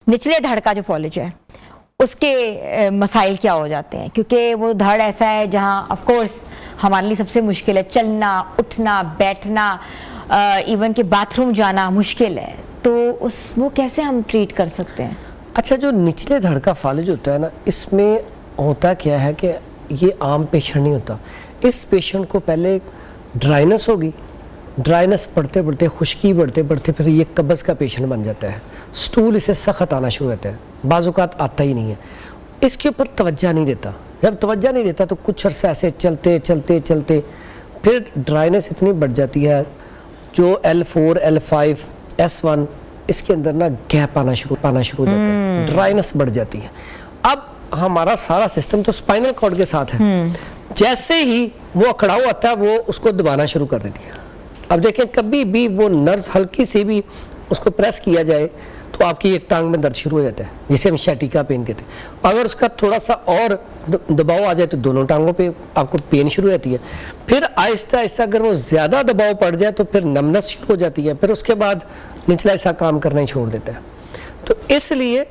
نچلے دھڑ کا جو فالج ہے اس کے مسائل کیا ہو جاتے ہیں؟ کیونکہ وہ دھڑ ایسا ہے جہاں آف کورس ہمارے لیے سب سے مشکل ہے چلنا، اٹھنا، بیٹھنا، ایون کہ باتھ روم جانا مشکل ہے، تو وہ کیسے ہم ٹریٹ کر سکتے ہیں؟ اچھا، جو نچلے دھڑ کا فالج ہوتا ہے نا، اس میں ہوتا کیا ہے کہ یہ عام پیشنٹ نہیں ہوتا. اس پیشنٹ کو پہلے ڈرائنس ہوگی، ڈرائنس بڑھتے بڑھتے خشکی بڑھتے بڑھتے پھر یہ قبض کا پیشنٹ بن جاتا ہے. سٹول اسے سخت آنا شروع ہوتا ہے، بعض اوقات آتا ہی نہیں ہے. اس کے اوپر توجہ نہیں دیتا. جب توجہ نہیں دیتا تو کچھ عرصہ ایسے چلتے چلتے چلتے پھر ڈرائنس اتنی بڑھ جاتی ہے، جو L4 L5 S1 اس کے اندر نا گیپ آنا شروع ہو جاتا ہے، ڈرائنس بڑھ جاتی ہے. اب ہمارا سارا سسٹم تو اسپائنل کارڈ کے ساتھ ہے، جیسے ہی وہ اکڑاؤ آتا ہے وہ اس کو دبانا شروع کر دیتی ہے. اب دیکھیں کبھی بھی وہ نرز ہلکی سی بھی اس کو پریس کیا جائے تو آپ کی ایک ٹانگ میں درد شروع ہو جاتا ہے، جسے ہم شیٹیکا پین کہتے ہیں. اگر اس کا تھوڑا سا اور دباؤ آ جائے تو دونوں ٹانگوں پہ آپ کو پین شروع ہو جاتی ہے. پھر آہستہ آہستہ اگر وہ زیادہ دباؤ پڑ جائے تو پھر نمنس شروع ہو جاتی ہے، پھر اس کے بعد نچلا حصہ کام کرنا ہی چھوڑ دیتا ہے. تو اس لیے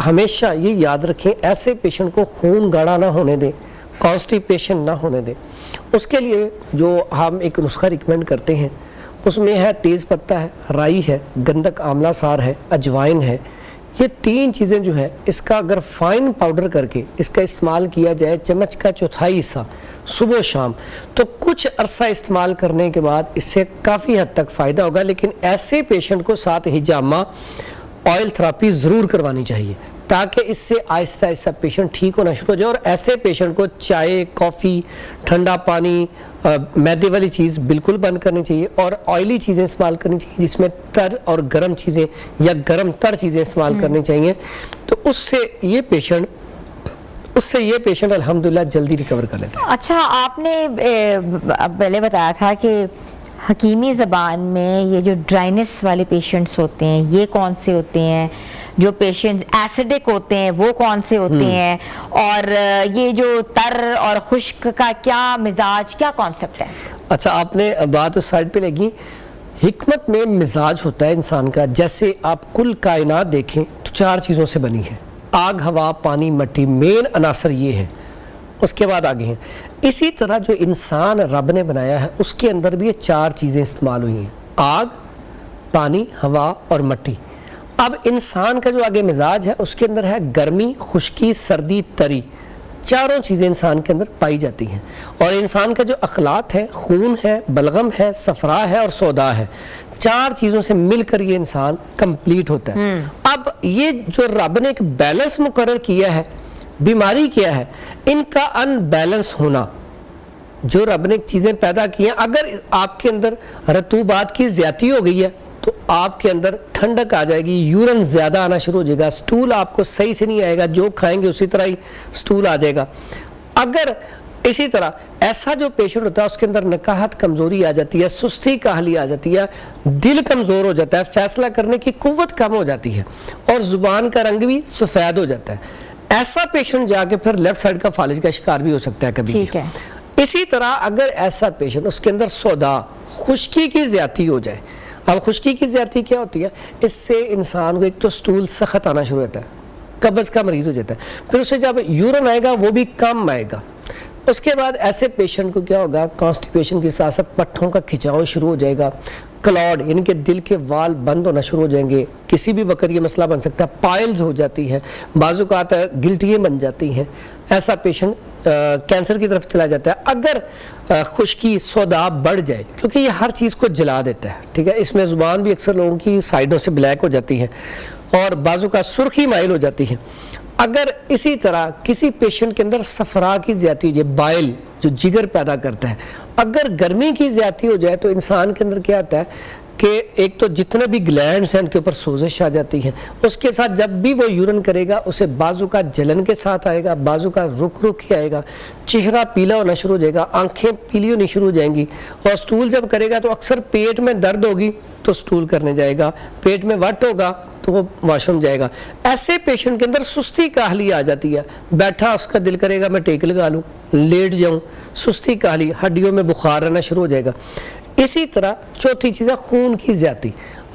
ہمیشہ یہ یاد رکھیں، ایسے پیشنٹ کو خون گاڑھا نہ ہونے دیں، کانسٹیپیشن نہ ہونے دیں. اس کے لیے جو ہم ایک نسخہ ریکمینڈ کرتے ہیں اس میں ہے تیز پتہ ہے، رائی ہے، گندک آملہ سار ہے، اجوائن ہے. یہ تین چیزیں جو ہے اس کا اگر فائن پاؤڈر کر کے اس کا استعمال کیا جائے چمچ کا چوتھائی حصہ صبح و شام، تو کچھ عرصہ استعمال کرنے کے بعد اس سے کافی حد تک فائدہ ہوگا. لیکن ایسے پیشنٹ کو ساتھ ہجامہ آئل تھراپی ضرور کروانی چاہیے تاکہ اس سے آہستہ آہستہ پیشنٹ ٹھیک ہونا شروع ہو جائے. اور ایسے پیشنٹ کو چائے، کافی، ٹھنڈا پانی، میدے والی چیز بالکل بند کرنی چاہیے اور آئلی چیزیں استعمال کرنی چاہیے، جس میں تر اور گرم چیزیں یا گرم تر چیزیں استعمال کرنی چاہیے. تو اس سے یہ پیشنٹ الحمدللہ جلدی ریکور کر لیتا ہے. اچھا، آپ نے پہلے بتایا تھا کہ حکیمی زبان میں یہ جو ڈرائنس والے پیشنٹس ہوتے ہیں یہ کون سے ہوتے ہیں، جو پیشنٹس ایسیڈک ہوتے ہیں وہ کون سے ہوتے ہیں، اور یہ جو تر اور خشک کا کیا مزاج، کیا کانسیپٹ ہے؟ اچھا، آپ نے بات اس سائڈ پہ لگی. حکمت میں مزاج ہوتا ہے انسان کا. جیسے آپ کل کائنات دیکھیں تو 4 چیزوں سے بنی ہے: آگ، ہوا، پانی، مٹی. مین عناصر یہ ہیں، اس کے بعد آگے ہیں. اسی طرح جو انسان رب نے بنایا ہے اس کے اندر بھی یہ 4 چیزیں استعمال ہوئی ہیں: آگ، پانی، ہوا اور مٹی. اب انسان کا جو آگے مزاج ہے اس کے اندر ہے گرمی، خشکی، سردی، تری. 4 چیزیں انسان کے اندر پائی جاتی ہیں. اور انسان کا جو اخلاط ہے، خون ہے، بلغم ہے، صفرا ہے اور سودا ہے. 4 چیزوں سے مل کر یہ انسان کمپلیٹ ہوتا ہے. اب یہ جو رب نے ایک بیلنس مقرر کیا ہے، بیماری کیا ہے؟ ان کا ان بیلنس ہونا. جو رب نے چیزیں پیدا کی ہیں، اگر آپ کے اندر رطوبات کی زیادتی ہو گئی ہے تو آپ کے اندر ٹھنڈک آ جائے گی، یورن زیادہ آنا شروع ہو جائے گا، سٹول آپ کو صحیح سے نہیں آئے گا، جو کھائیں گے اسی طرح ہی سٹول آ جائے گا. اگر اسی طرح ایسا جو پیشنٹ ہوتا ہے اس کے اندر نکاحت کمزوری آ جاتی ہے، سستی کاہلی آ جاتی ہے، دل کمزور ہو جاتا ہے، فیصلہ کرنے کی قوت کم ہو جاتی ہے اور زبان کا رنگ بھی سفید ہو جاتا ہے، ایسا پیشنٹ جا کے پھر لیفٹ سائڈ کا فالج کا شکار بھی ہو سکتا ہے کبھی. ٹھیک ہے. اسی طرح اگر ایسا پیشنٹ اس کے اندر سودا، خشکی کی زیادتی ہو جائے. اب خشکی کی زیادتی کیا ہوتی ہے؟ اس سے انسان کو ایک تو سٹول سخت آنا شروع ہوتا ہے، قبض کا مریض ہو جاتا ہے، پھر اسے جب یورن آئے گا وہ بھی کم آئے گا. اس کے بعد ایسے پیشنٹ کو کیا ہوگا؟ کانسٹیپیشن کے ساتھ ساتھ پٹھوں کا کھچاؤ شروع ہو جائے گا، کلاڈ یعنی کہ دل کے وال بند ہونا شروع ہو جائیں گے. کسی بھی وقت یہ مسئلہ بن سکتا ہے. پائلز ہو جاتی ہے، بعض اوقات گلٹیاں بن جاتی ہیں. ایسا پیشنٹ کینسر کی طرف چلا جاتا ہے. اگر خشکی، سودا بڑھ جائے، کیونکہ یہ ہر چیز کو جلا دیتا ہے، ٹھیک ہے، اس میں زبان بھی اکثر لوگوں کی سائڈوں سے بلیک ہو جاتی ہے اور بعضوں کا سرخی مائل ہو جاتی ہے. اگر اسی طرح کسی پیشنٹ کے اندر صفرا کی زیادتی ہو جائے، بائل جو جگر پیدا کرتا ہے، اگر گرمی کی زیادتی ہو جائے تو انسان کے اندر کیا ہوتا ہے کہ ایک تو جتنے بھی گلینڈز ہیں ان کے اوپر سوزش آ جاتی ہے. اس کے ساتھ جب بھی وہ یورن کرے گا اسے بازو کا جلن کے ساتھ آئے گا، بازو کا رک ہی آئے گا، چہرہ پیلا ہونا شروع ہو جائے گا، آنکھیں پیلی ہونی شروع ہو جائیں گی. اور سٹول جب کرے گا تو اکثر پیٹ میں درد ہوگی تو سٹول کرنے جائے گا، پیٹ میں وٹ ہوگا تو وہ واش روم جائے گا. ایسے پیشنٹ کے اندر سستی کاہلی آ جاتی ہے، بیٹھا اس کا دل کرے گا میں ٹیک لگا لوں، لیٹ جاؤں، سستی کاہلی، ہڈیوں میں بخار آنا شروع ہو جائے گا. اسی طرح چوتھی چیز ہے خون کی زیادتی.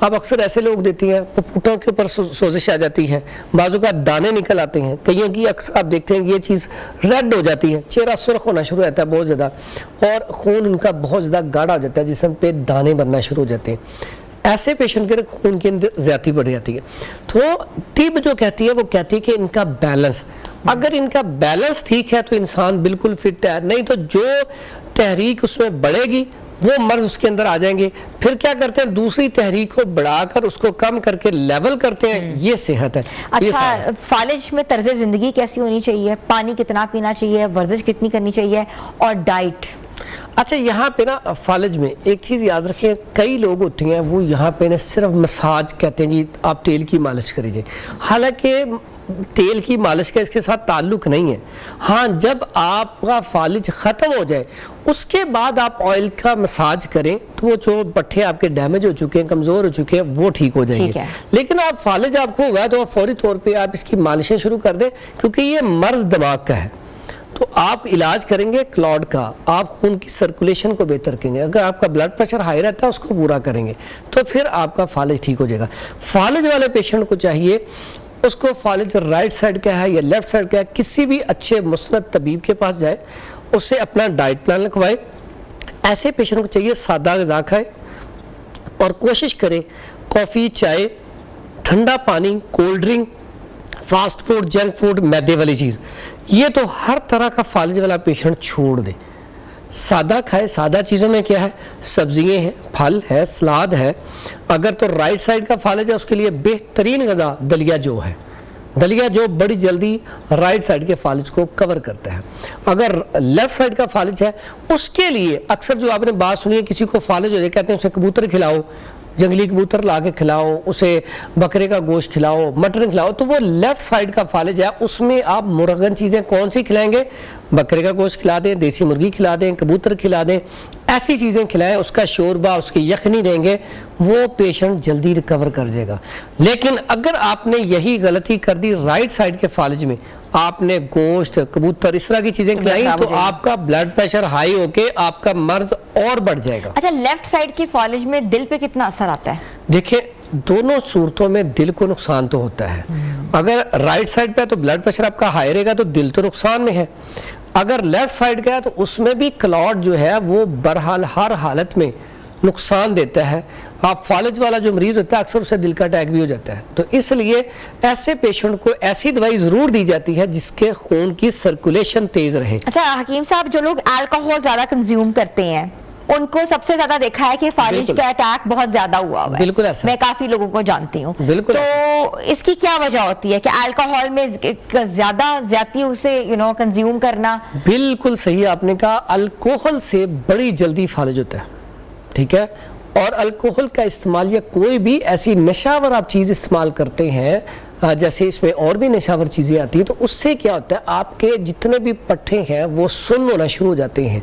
اب اکثر ایسے لوگ دیتی ہیں پپوٹوں کے اوپر سوزش آ جاتی ہے، بعضوں کا دانے نکل آتے ہیں، کئیوں کی اکثر آپ دیکھتے ہیں یہ چیز ریڈ ہو جاتی ہے، چہرہ سرخ ہونا شروع ہوتا ہے بہت زیادہ، اور خون ان کا بہت زیادہ گاڑھا ہو جاتا ہے، جسم پہ دانے بننا شروع ہو جاتے ہیں۔ ایسے پیشنٹ کے خون کے اندر زیادتی بڑھ جاتی ہے۔ تو طب جو کہتی ہے وہ کہتی ہے کہ ان کا بیلنس، اگر ان کا بیلنس ٹھیک ہے تو انسان بالکل فٹ ہے، نہیں تو جو تحریک اس میں بڑھے گی وہ مرض اس کے اندر آ جائیں گے، پھر کیا کرتے ہیں دوسری تحریک کو بڑھا کر اس کو کم کر کے لیول کرتے ہیں، یہ صحت ہے۔ اچھا، فالج میں طرز زندگی کیسی ہونی چاہیے، پانی کتنا پینا چاہیے، ورزش کتنی کرنی چاہیے، اور ڈائٹ؟ اچھا، یہاں پہ نا فالج میں ایک چیز یاد رکھیں، کئی لوگ ہوتے ہیں وہ یہاں پہ نا صرف مساج کہتے ہیں جی آپ تیل کی مالش کریجئے، حالانکہ تیل کی مالش کا اس کے ساتھ تعلق نہیں ہے۔ ہاں، جب آپ کا فالج ختم ہو جائے اس کے بعد آپ آئل کا مساج کریں تو وہ جو پٹھے آپ کے ڈیمیج ہو چکے ہیں، کمزور ہو چکے ہیں، وہ ٹھیک ہو جائیں گے۔ لیکن آپ فالج آپ کو ہوا ہے تو آپ فوری طور پہ آپ اس کی مالشیں شروع کر دیں، کیونکہ یہ مرض دماغ کا ہے۔ تو آپ علاج کریں گے کلاڈ کا، آپ خون کی سرکولیشن کو بہتر کریں گے، اگر آپ کا بلڈ پریشر ہائی رہتا ہے اس کو پورا کریں گے تو پھر آپ کا فالج ٹھیک ہو جائے گا۔ فالج والے پیشنٹ کو چاہیے اس کو فالج رائٹ سائڈ کا ہے یا لیفٹ سائڈ کا ہے، کسی بھی اچھے مستند طبیب کے پاس جائے، اس سے اپنا ڈائٹ پلان لکھوائے۔ ایسے پیشنٹ کو چاہیے سادہ غذا کھائے اور کوشش کرے کافی، چائے، ٹھنڈا پانی، cold drink, fast food, junk food, میدے والی چیز، یہ تو ہر طرح کا فالج والا پیشنٹ چھوڑ دے، سادہ کھائے۔ سادہ چیزوں میں کیا ہے، سبزیاں ہیں، پھل ہے، سلاد ہے۔ اگر تو رائٹ سائڈ کا فالج ہے اس کے لیے بہترین غذا دلیا جو ہے، دلیا جو بڑی جلدی رائٹ سائڈ کے فالج کو کور کرتا ہے۔ اگر لیفٹ سائڈ کا فالج ہے اس کے لیے اکثر جو آپ نے بات سنی ہے، کسی کو فالج ہو جائے کہتے ہیں اسے کبوتر کھلاؤ، جنگلی کبوتر لا کے کھلاؤ، اسے بکرے کا گوشت کھلاؤ، مٹن کھلاؤ، تو وہ لیفٹ سائڈ کا فالج ہے، اس میں آپ مرغن چیزیں کون سی کھلائیں گے، بکرے کا گوشت کھلا دیں، دیسی مرغی کھلا دیں، کبوتر کھلا دیں، ایسی چیزیں کھلائیں، اس کا شوربہ، اس کی یخنی دیں گے، وہ پیشنٹ جلدی ریکور کر جائے گا۔ لیکن اگر آپ نے یہی غلطی کر دی رائٹ سائڈ کے فالج میں، آپ نے گوشت، کبوتر، اس طرح کی چیزیں کھلائیں تو آپ کا بلڈ پریشر ہائی ہو کے آپ کا مرض اور بڑھ جائے گا۔ اچھا، لیفٹ سائڈ کی فالج میں دل پہ کتنا اثر آتا ہے؟ دیکھیں، دونوں صورتوں میں دل کو نقصان تو ہوتا ہے۔ اگر رائٹ سائڈ پہ تو بلڈ پریشر آپ کا ہائی رہے گا تو دل تو نقصان میں ہے، اگر لیفٹ سائڈ کا ہے تو اس میں بھی کلاٹ جو ہے وہ برحال ہر حالت میں نقصان دیتا ہے۔ آپ فالج والا جو مریض ہوتا ہے اکثر اسے دل کا اٹیک بھی ہو جاتا ہے، تو اس لیے ایسے پیشنٹ کو ایسی دوائی ضرور دی جاتی ہے جس کے خون کی سرکولیشن تیز رہے۔ اچھا حکیم صاحب، جو لوگ الکوہول زیادہ کنزیوم کرتے ہیں ان کو سب سے زیادہ دیکھا ہے کہ فالج کا اٹیک بہت زیادہ ہوا ہے، بالکل ایسا، میں کافی لوگوں کو جانتی ہوں۔ بالکل تو اس کی کیا وجہ ہوتی ہے کہ الکوہول میں زیادتی اسے کنزیوم کرنا؟ بالکل صحیح آپ نے کہا، الکوہل سے بڑی جلدی فالج ہوتا ہے، ٹھیک ہے؟ اور الکوہل کا استعمال یا کوئی بھی ایسی نشاور آپ چیز استعمال کرتے ہیں، جیسے اس میں اور بھی نشاور چیزیں آتی ہیں، تو اس سے کیا ہوتا ہے آپ کے جتنے بھی پٹھے ہیں وہ سن ہونا شروع ہو جاتے ہیں،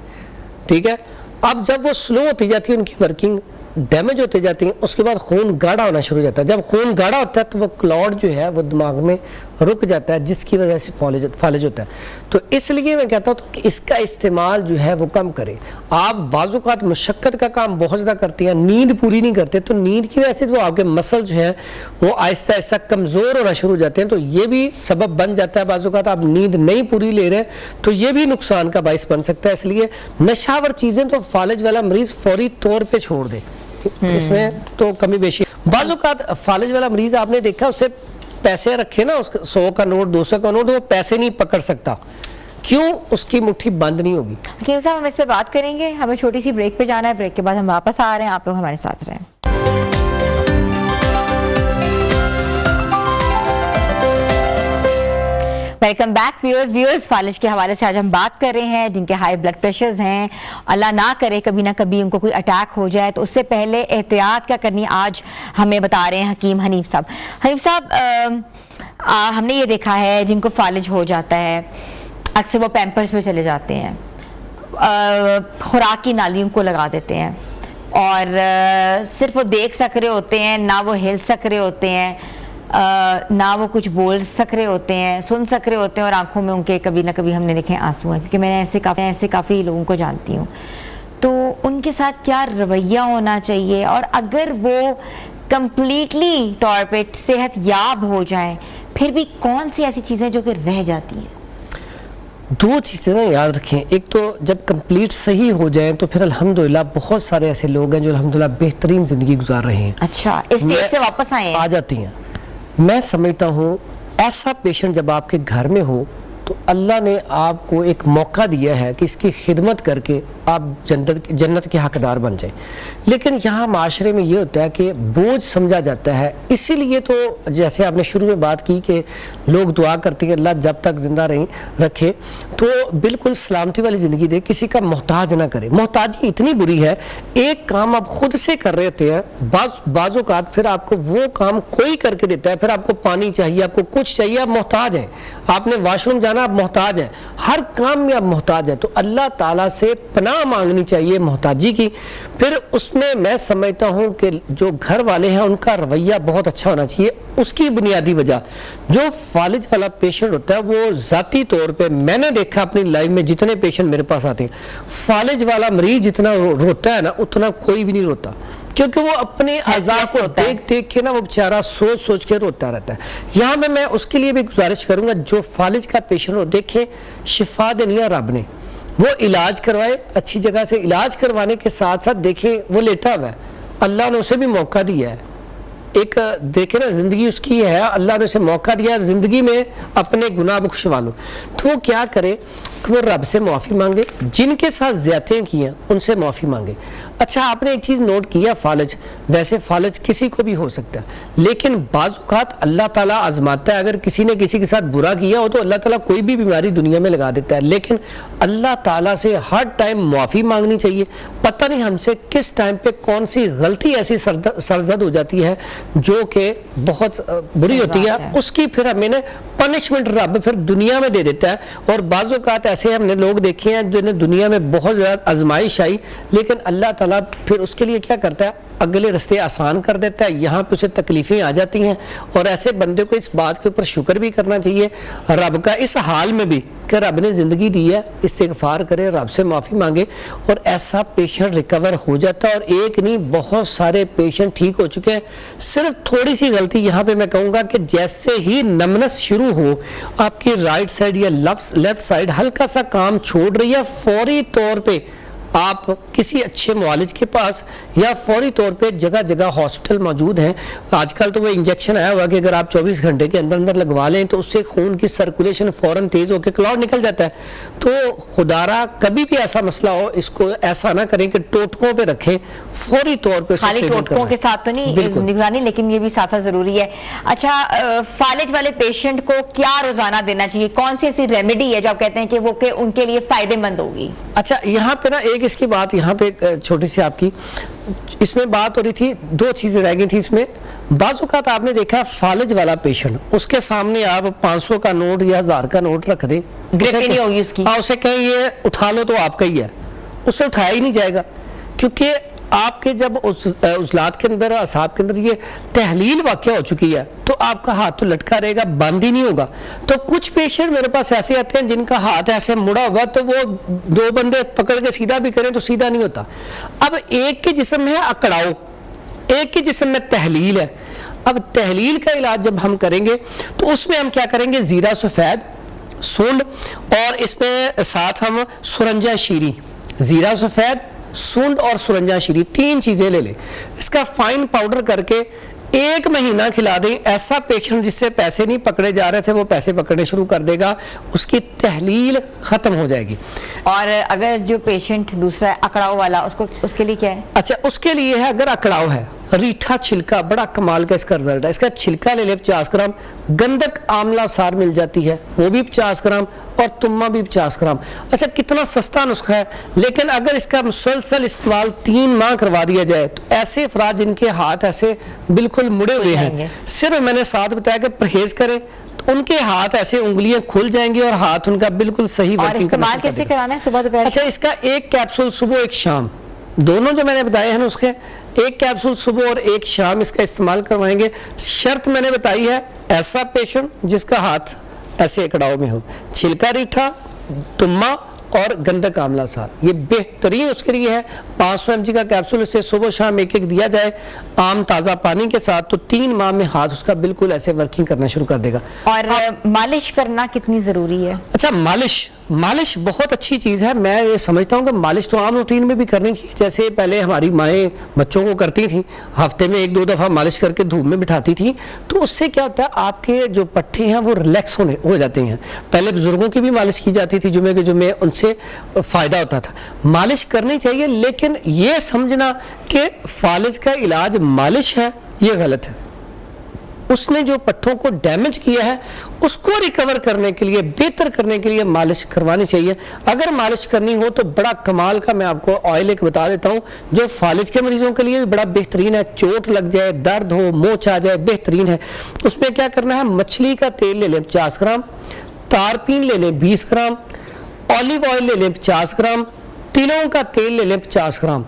ٹھیک ہے؟ اب جب وہ سلو ہوتی جاتی ہے ان کی ورکنگ، ڈیمیج ہوتے جاتی ہیں، اس کے بعد خون گاڑھا ہونا شروع ہو جاتا ہے۔ جب خون گاڑھا ہوتا ہے تو وہ کلاٹ جو ہے وہ دماغ میں رک جاتا ہے، جس کی وجہ سے فالج ہوتا ہے۔ تو اس لیے میں کہتا ہوں کہ اس کا استعمال جو ہے وہ کم کریں۔ آپ بعض اوقات مشقت کا کام بہت زیادہ کرتے ہیں، نیند پوری نہیں کرتے، تو نیند کی وجہ سے جو آپ کے مسل جو ہیں وہ آہستہ آہستہ کمزور ہونا شروع ہو جاتے ہیں، تو یہ بھی سبب بن جاتا ہے۔ بعض اوقات آپ نیند نہیں پوری لے رہے تو یہ بھی نقصان کا باعث بن سکتا ہے۔ اس لیے نشاور چیزیں تو فالج والا مریض فوری طور پہ چھوڑ دے، اس میں تو کمی بیشی۔ بعض اوقات فالج والا مریض آپ نے دیکھا اسے پیسے رکھے نا، 100 کا نوٹ، 200 کا نوٹ، وہ پیسے نہیں پکڑ سکتا، کیوں؟ اس کی مٹھی بند نہیں ہوگی۔ حکیم صاحب، ہم اس پہ بات کریں گے، ہمیں چھوٹی سی بریک پہ جانا ہے، بریک کے بعد ہم واپس آ رہے ہیں، آپ لوگ ہمارے ساتھ رہیں۔ ویلکم بیک ویورز، فالج کے حوالے سے آج ہم بات کر رہے ہیں جن کے ہائی بلڈ پریشرز ہیں، اللہ نہ کرے کبھی نہ کبھی ان کو کوئی اٹیک ہو جائے تو اس سے پہلے احتیاط کیا کرنی، آج ہمیں بتا رہے ہیں حکیم حنیف صاحب۔ حنیف صاحب، ہم نے یہ دیکھا ہے جن کو فالج ہو جاتا ہے اکثر وہ پیمپرز پہ چلے جاتے ہیں، خوراک کی نالیوں کو لگا دیتے ہیں، اور صرف وہ دیکھ سک رہے ہوتے ہیں، نہ وہ ہل سک رہے ہوتے ہیں، نہ وہ کچھ بول سک رہے ہوتے ہیں، سن سک رہے ہوتے ہیں، اور آنکھوں میں ان کے کبھی نہ کبھی ہم نے دیکھے آنسو ہیں، کیونکہ میں نے ایسے کافی لوگوں کو جانتی ہوں۔ تو ان کے ساتھ کیا رویہ ہونا چاہیے، اور اگر وہ کمپلیٹلی طور پہ صحت یاب ہو جائیں پھر بھی کون سی ایسی چیزیں جو کہ رہ جاتی ہیں؟ دو چیزیں نا یاد رکھیں. ایک تو جب کمپلیٹ صحیح ہو جائیں تو پھر الحمدللہ بہت سارے ایسے لوگ ہیں جو الحمدللہ بہترین زندگی گزار رہے ہیں. اچھا اس اسٹیج سے واپس آئے آ جاتی ہیں. میں سمجھتا ہوں ایسا پیشنٹ جب آپ کے گھر میں ہو تو اللہ نے آپ کو ایک موقع دیا ہے کہ اس کی خدمت کر کے آپ جنت کے حقدار بن جائیں. لیکن یہاں معاشرے میں یہ ہوتا ہے کہ بوجھ سمجھا جاتا ہے. اسی لیے تو جیسے آپ نے شروع میں بات کی کہ لوگ دعا کرتے ہیں اللہ جب تک زندہ رکھے تو بالکل سلامتی والی زندگی دے, کسی کا محتاج نہ کرے. محتاجی اتنی بری ہے, ایک کام آپ خود سے کر رہے ہوتے ہیں, بعض اوقات پھر آپ کو وہ کام کوئی کر کے دیتا ہے, پھر آپ کو پانی چاہیے, آپ کو کچھ چاہیے, آپ محتاج ہیں. آپ نے واش روم جانا, آپ محتاج ہیں, ہر کام میں آپ محتاج ہیں. تو اللہ تعالیٰ سے پناہ مانگنی چاہیے محتاجی کی. پھر اس میں سمجھتا ہوں کہ جو گھر والے ہیں ان کا رویہ بہت اچھا ہونا چاہیے. اس کی بنیادی وجہ جو فالج والا پیشنٹ ہوتا ہے وہ ذاتی طور پہ میں نے دیکھا اپنی لائف میں جتنے پیشنٹ میرے پاس آتے ہیں, فالج والا مریض جتنا روتا ہے نا اتنا کوئی بھی نہیں روتا, کیونکہ وہ اپنے اعضاء کو دیکھ کے نا وہ بیچارہ سوچ کے روتا رہتا ہے. یہاں میں اس کے لیے بھی گزارش کروں گا جو فالج کا پیشنٹ ہو, دیکھیں شفا دینی ہے رب نے, وہ علاج کروائے, اچھی جگہ سے علاج کروانے کے ساتھ ساتھ دیکھیں وہ لیٹا ہوا ہے, اللہ نے اسے بھی موقع دیا ہے. ایک دیکھیں نا زندگی اس کی ہے, اللہ نے اسے موقع دیا زندگی میں اپنے گناہ بخشوا لو. تو وہ کیا کرے کہ وہ رب سے معافی مانگے, جن کے ساتھ زیادتیاں کی ہیں ان سے معافی مانگے. اچھا آپ نے ایک چیز نوٹ کیا, فالج ویسے فالج کسی کو بھی ہو سکتا ہے, لیکن بعض اوقات اللہ تعالیٰ آزماتا ہے. اگر کسی نے کسی کے ساتھ برا کیا ہو تو اللہ تعالیٰ کوئی بھی بیماری دنیا میں لگا دیتا ہے, لیکن اللہ تعالیٰ سے ہر ٹائم معافی مانگنی چاہیے. پتہ نہیں ہم سے کس ٹائم پہ کون سی غلطی ایسی سرزد ہو جاتی ہے جو کہ بہت بری ہوتی ہے, اس کی پھر ہمیں پنشمنٹ رب پھر دنیا میں دے دیتا ہے. اور بعض اوقات ایسے ہم نے لوگ دیکھے ہیں جنہیں دنیا میں بہت زیادہ آزمائش آئی, لیکن اللہ تعالیٰ پھر اس کے لیے کیا کرتا ہے, اگلے رستے آسان کر دیتا ہے. یہاں پہ اسے تکلیفیں آ جاتی ہیں, اور ایسے بندے کو اس بات کے اوپر شکر بھی کرنا چاہیے رب کا اس حال میں بھی کہ رب نے زندگی دی ہے, استغفار کرے, رب سے معافی مانگے, اور ایسا پیشنٹ ریکور ہو جاتا ہے. اور ایک نہیں بہت سارے پیشنٹ ٹھیک ہو چکے ہیں. صرف تھوڑی سی غلطی یہاں پہ میں کہوں گا کہ جیسے ہی نمنس شروع ہو, آپ کی رائٹ سائڈ یا لیفٹ سائڈ ہلکا سا کام چھوڑ رہی ہے, فوری طور پہ آپ کسی اچھے معالج کے پاس یا فوری طور پہ جگہ جگہ ہاسپٹل موجود ہیں. آج کل تو وہ انجیکشن آیا ہوا کہ اگر آپ 24 گھنٹے کے اندر لگوا لیں تو اس سے خون کی سرکولیشن فوراً تیز ہو کے کلاٹ نکل جاتا ہے. تو خدارا کبھی بھی ایسا مسئلہ ہو اس کو ایسا نہ کریں کہ ٹوٹکوں پہ رکھیں, فوری طور پہ خالی ٹوٹکوں کے ساتھ تو نہیں نگرانی, لیکن یہ بھی ساتھ ساتھ ضروری ہے. اچھا فالج والے پیشنٹ کو کیا روزانہ دینا چاہیے, کون سی ایسی ریمیڈی ہے جو آپ کہتے ہیں کہ وہ کہ ان کے لیے فائدے مند ہوگی؟ اچھا یہاں پہ نا ایک اس کی بات یہاں پہ چھوٹی سی آپ کی اس میں بات ہو رہی تھی, دو چیزیں رہ گئی تھی اس میں. بعض اوقات آپ نے دیکھا فالج والا پیشنٹ, اس کے سامنے آپ 500 کا نوٹ یا 1000 کا نوٹ رکھ دیں, نہیں ہوگی اس کی, اسے کہیں یہ اٹھا لو تو آپ کا ہی ہے, اسے اٹھایا ہی نہیں جائے گا, کیونکہ آپ کے جب عضلات کے اندر اعصاب کے اندر یہ تحلیل واقع ہو چکی ہے تو آپ کا ہاتھ تو لٹکا رہے گا, بند ہی نہیں ہوگا. تو کچھ پیشنٹ میرے پاس ایسے آتے ہیں جن کا ہاتھ ایسے مڑا ہوا تو وہ دو بندے پکڑ کے سیدھا بھی کریں تو سیدھا نہیں ہوتا. اب ایک کے جسم میں ہے اکڑاؤ, ایک کے جسم میں تحلیل ہے. اب تحلیل کا علاج جب ہم کریں گے تو اس میں ہم کیا کریں گے, زیرہ سفید, سونڈ, اور اس میں ساتھ ہم سرنجہ شیری, زیرہ سفید, سونڈ اور سرنجہ شیری, 3 چیزیں لے لیں. اس کا فائن پاؤڈر کر کے 1 مہینہ کھلا دیں. ایسا پیشنٹ جس سے پیسے نہیں پکڑے جا رہے تھے وہ پیسے پکڑنے شروع کر دے گا, اس کی تحلیل ختم ہو جائے گی. اور اگر جو پیشنٹ دوسرا ہے اکڑاؤ والا, اس کے لیے کیا ہے؟ اچھا اس کے لیے ہے, اگر اکڑاؤ ہے, ریٹھا چھلکا بڑا کمال کا اس کا رزلٹ ہے. اس کا چھلکا لے لے 50 گرام, گندک آملہ سار مل جاتی ہے وہ بھی 50 گرام, اور تما بھی 50 گرام. اچھا کتنا سستا نسخہ ہے, لیکن اگر اس کا مسلسل استعمال 3 ماہ کروا دیا جائے تو ایسے افراد جن کے ہاتھ ایسے بالکل مڑے ہوئے ہیں, صرف میں نے ساتھ بتایا کہ پرہیز کریں تو ان کے ہاتھ ایسے انگلیاں کھل جائیں گی اور ہاتھ ان کا بالکل صحیح ورکنگ. اور استعمال کیسے کرانا ہے, صبح دوپہر؟ اچھا اس کا 1 کیپسول صبح 1 شام, دونوں جو میں نے بتائے ہیں نسخے, 1 کیپسول صبح اور 1 شام اس کا استعمال کروائیں گے. شرط میں نے بتائی ہے ایسا پیشنٹ جس کا ہاتھ ایسے اکڑاؤ میں ہو, چھلکا ریٹھا, تما اور گندک آملہ سال، یہ بہترین اس کے لیے ہے۔ 500 mg کا کیپسول اسے صبح شام ایک ایک دیا جائے عام تازہ پانی کے ساتھ، تو 3 ماہ میں ہاتھ اس کا بالکل ایسے ورکنگ کرنا شروع کر دے گا۔ اور مالش کرنا کتنی ضروری ہے؟ اچھا، مالش بہت اچھی چیز ہے۔ میں یہ سمجھتا ہوں کہ مالش تو عام روٹین میں بھی کرنی چاہیے، جیسے پہلے ہماری مائیں بچوں کو کرتی تھیں، ہفتے میں 1-2 دفعہ مالش کر کے دھوپ میں بٹھاتی تھیں، تو اس سے کیا ہوتا ہے آپ کے جو پٹھے ہیں وہ ریلیکس ہو جاتے ہیں۔ پہلے بزرگوں کی بھی مالش کی جاتی تھی جمعے کے جمعے، ان سے فائدہ ہوتا تھا۔ مالش کرنی چاہیے، لیکن یہ سمجھنا کہ فالج کا علاج مالش ہے، یہ غلط ہے۔ اس نے جو پٹھوں کو ڈیمیج کیا ہے اس کو ریکور کرنے کے لیے، بہتر کرنے کے لیے مالش کروانی چاہیے۔ اگر مالش کرنی ہو تو بڑا کمال کا میں آپ کو آئل ایک بتا دیتا ہوں جو فالج کے مریضوں کے لیے بھی بڑا بہترین ہے، چوٹ لگ جائے، درد ہو، موچ آ جائے، بہترین ہے۔ اس میں کیا کرنا ہے، مچھلی کا تیل لے لیں 50 گرام، تارپین لے لیں 20 گرام، اولیو آئل لے لیں 50 گرام، تلوں کا تیل لے لیں 50 گرام،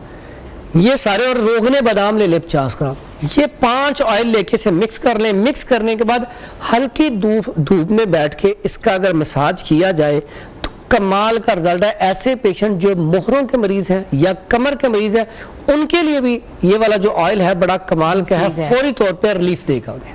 یہ سارے، اور روغن بادام لے لیں 50 گرام۔ یہ 5 آئل لے کے اسے مکس کر لیں۔ مکس کرنے کے بعد ہلکی دھوپ میں بیٹھ کے اس کا اگر مساج کیا جائے تو کمال کا رزلٹ ہے۔ ایسے پیشنٹ جو مہروں کے مریض ہیں یا کمر کے مریض ہیں ان کے لیے بھی یہ والا جو آئل ہے بڑا کمال کا ہے، فوری طور پہ ریلیف دے گا انہیں۔